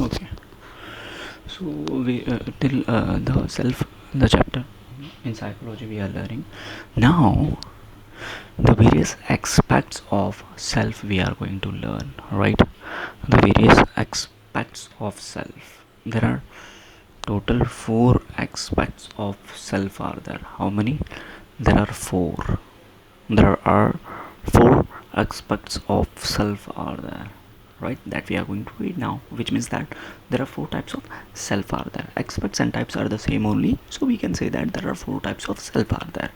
Okay, so we till the self, the chapter in psychology we are learning. Now the various aspects of self we are going to learn, right? The various aspects of self. There are total four aspects of self are there. How many? There are four. There are four aspects of self are there, right? That we are going to read now, which means that there are four types of self are there. Aspects and types are the same only, so we can say that there are four types of self are there.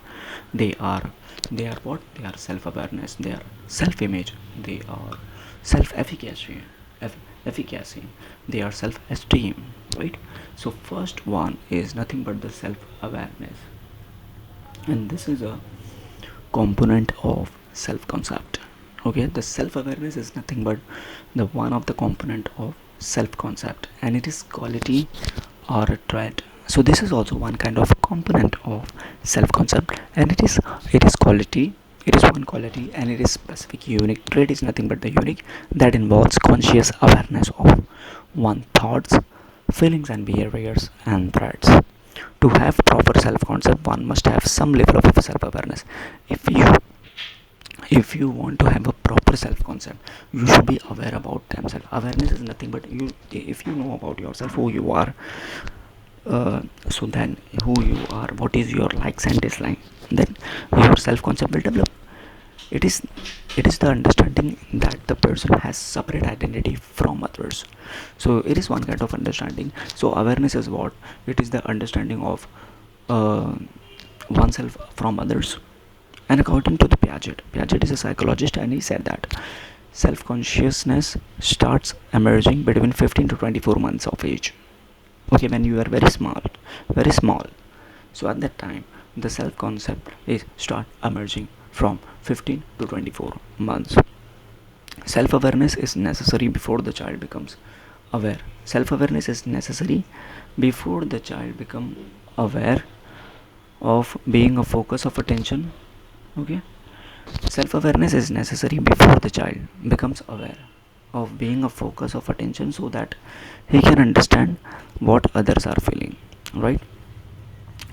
They are they are what? They are self-awareness, they are self-image, they are self-efficacy, efficacy, they are self-esteem, right? So first one is nothing but the self-awareness, and this is a component of self concept. Okay, the self awareness is nothing but the one of the component of self concept, and it is quality or a trait. So this is also one kind of component of self concept, and it is quality. It is one quality, and it is specific. Unique trait is nothing but the unique that involves conscious awareness of one thoughts, feelings, and behaviors and threats. To have proper self concept, one must have some level of self awareness. If you if you want to have a proper self concept, you should be aware about themselves. Awareness is nothing but you. If you know about yourself, who you are, so then who you are, what is your likes and dislikes, then your self concept will develop. It is it is the understanding that the person has separate identity from others. So it is one kind of understanding. So awareness is what? It is the understanding of uh, oneself from others. And according to the Piaget is a psychologist, and he said that self consciousness starts emerging between 15 to 24 months of age. Okay, when you are very small, very small. So at that time, the self concept is start emerging from 15 to 24 months. Self awareness is necessary before the child becomes aware. Self awareness is necessary before the child become aware of being a focus of attention. Okay, self awareness is necessary before the child becomes aware of being a focus of attention, so that he can understand what others are feeling, right?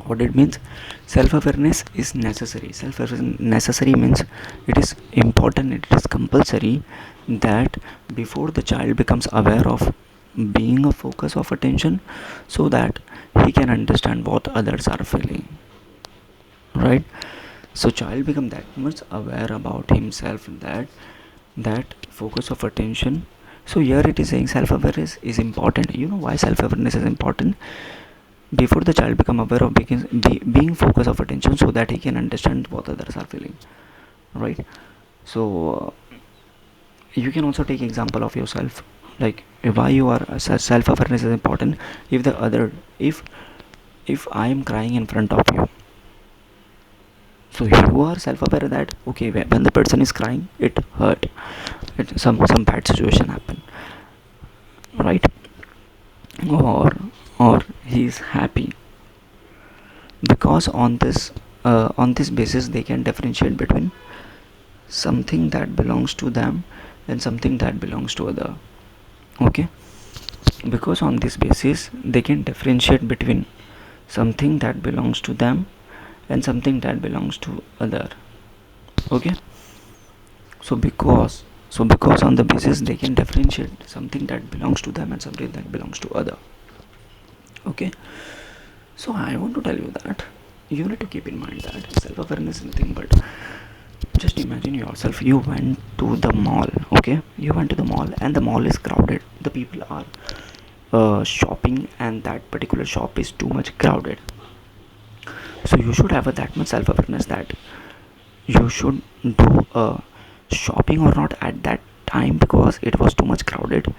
What it means? Self awareness is necessary. Self awareness necessary means it is important, it is compulsory that before the child becomes aware of being a focus of attention, so that he can understand what others are feeling, right? So child become that much aware about himself, that focus of attention. So here it is saying self awareness is important. You know why self awareness is important? Before the child become aware of being focus of attention, so that he can understand what others are feeling, right? So you can also take example of yourself, like why you are self awareness is important. If the other if I am crying in front of you, so you are self aware that okay, when the person is crying, it hurt, some bad situation happen, right? Or he is happy, because on this basis they can differentiate between something that belongs to them and something that belongs to other. Okay, because on this basis they can differentiate between something that belongs to them and something that belongs to other. Okay, so because on the basis they can differentiate something that belongs to them and something that belongs to other. Okay, so I want to tell you that you need to keep in mind that self awareness is nothing but, just imagine yourself, you went to the mall. Okay, you went to the mall and the mall is crowded, the people are shopping, and that particular shop is too much crowded. So you should have that much self awareness that you should do shopping or not at that time, because it was too much crowded.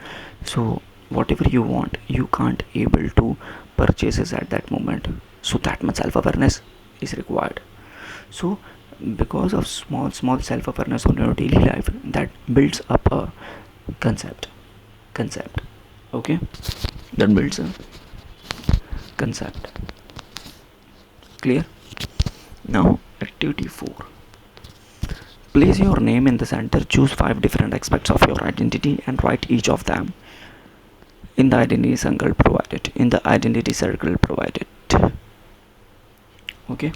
So whatever you want, you can't able to purchase it at that moment. So that much self awareness is required. So because of small self awareness on your daily life, that builds up a concept. Okay, that builds a concept. Clear? Now activity 4. Place your name in the center. Choose 5 different aspects of your identity and write each of them in the identity circle provided. Okay,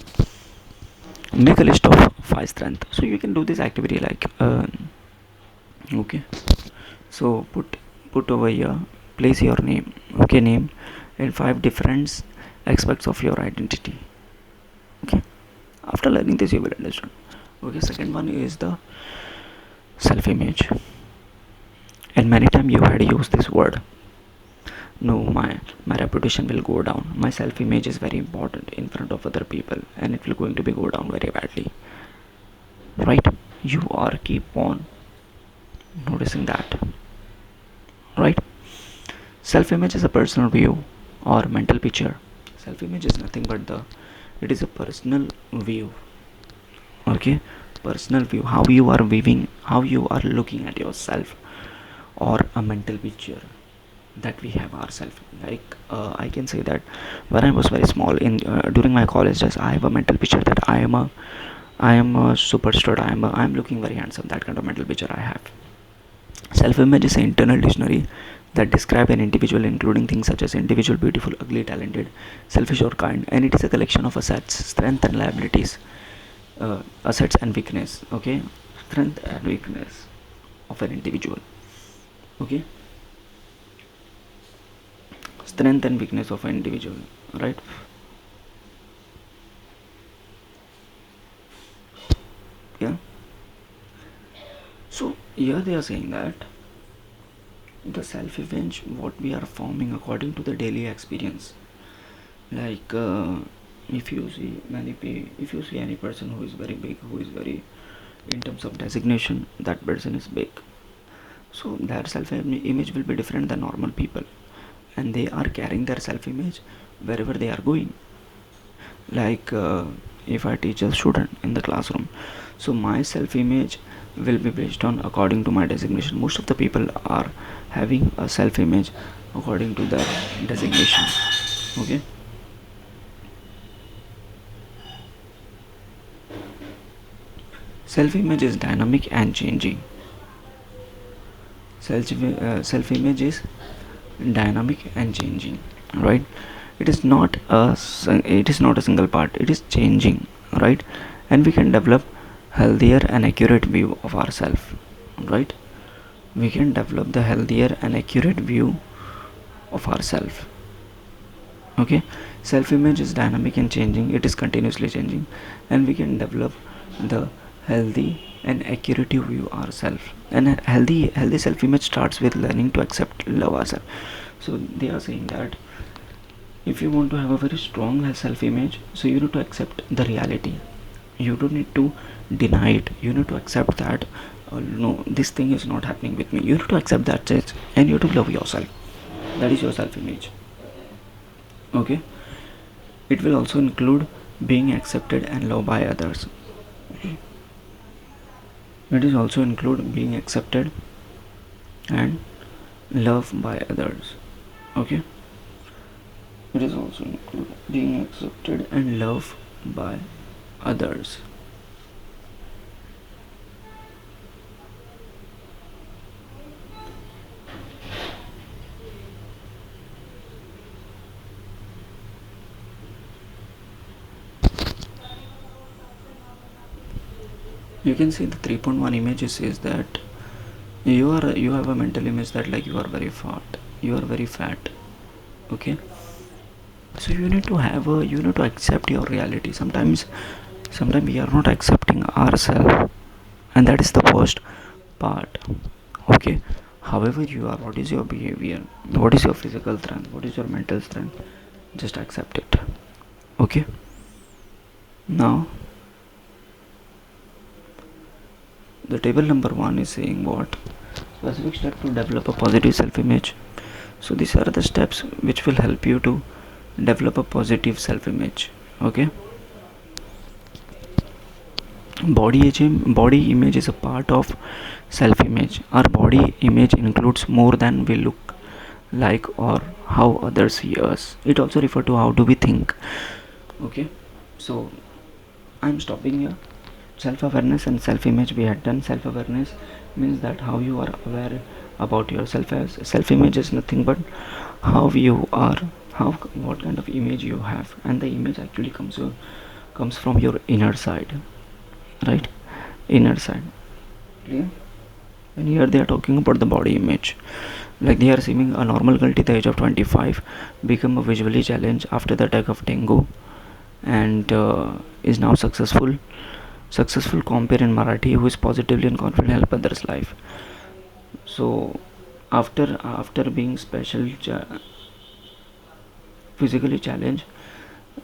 make a list of 5 strengths. So you can do this activity like okay, so put over here, place your name, okay, name and 5 different aspects of your identity. Okay, after learning this you will understand. Okay, second one is the self image, and many times you had used this word. No, my reputation will go down, my self image is very important in front of other people and it will going to be go down very badly, right? You are keep on noticing that, right? Self image is a personal view or mental picture. Self image is nothing but the it is a personal view. Okay, personal view, how you are viewing, how you are looking at yourself, or a mental picture that we have ourselves. Like I can say that when I was very small in during my college days, I have a mental picture that I am a superstar, I am looking very handsome. That kind of mental picture I have. Self image is an internal dictionary that describe an individual, including things such as individual, beautiful, ugly, talented, selfish or kind, and it is a collection of assets, strength and liabilities, assets and weakness. Okay, strength and weakness of an individual. Okay, strength and weakness of an individual, right? Yeah, so here they are saying that the self image what we are forming according to the daily experience. Like if you see if you see any person who is very big, who is very in terms of designation, that person is big, so their self image will be different than normal people, and they are carrying their self image wherever they are going. Like if I teach a student in the classroom, so my self image will be based on according to my designation. Most of the people are having a self image according to their designation. Okay, self image is dynamic and changing. Self image is dynamic and changing, right? It is not a single part, it is changing, right? And we can develop healthier and accurate view of ourselves, right? We can develop the healthier and accurate view of ourselves. Okay, self image is dynamic and changing, it is continuously changing, and we can develop the healthy and accurate view ourselves. And a healthy self image starts with learning to accept love ourselves. So they are saying that if you want to have a very strong self image, so you need to accept the reality. You don't need to deny it, you need to accept that no, this thing is not happening with me. You need to accept that it, and you need to love yourself. That is your self image. Okay, it will also include being accepted and loved by others. It is also include being accepted and loved by others. Okay, it is also include being accepted and loved by others. You can see the 3.1 image says that you have a mental image that like you are very fat. Okay, so you need to accept your reality. Sometimes we are not accepting ourselves, and that is the first part. Okay, however you are, what is your behavior, what is your physical strength, what is your mental strength, just accept it. Okay, now the table number 1 is saying what specific step to develop a positive self image. So these are the steps which will help you to develop a positive self image. Okay, body image is a part of self image. Our body image includes more than we look like or how others see us. It also refers to how do we think. Okay, so I'm stopping here. Self awareness and self image we had done. Self awareness means that how you are aware about yourself. As self image is nothing but how you are, how what kind of image you have, and the image actually comes from your inner side, right? Inner side. Yeah. And here they are talking about the body image. Like they are seeing a normal girl at the age of 25 become a visually challenged after the attack of dengue, and is now successful compare in Marathi who is positively and confidently help others life. So after being physically challenged,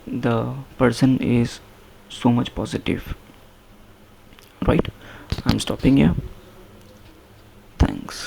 the person is so much positive, right? I'm stopping here.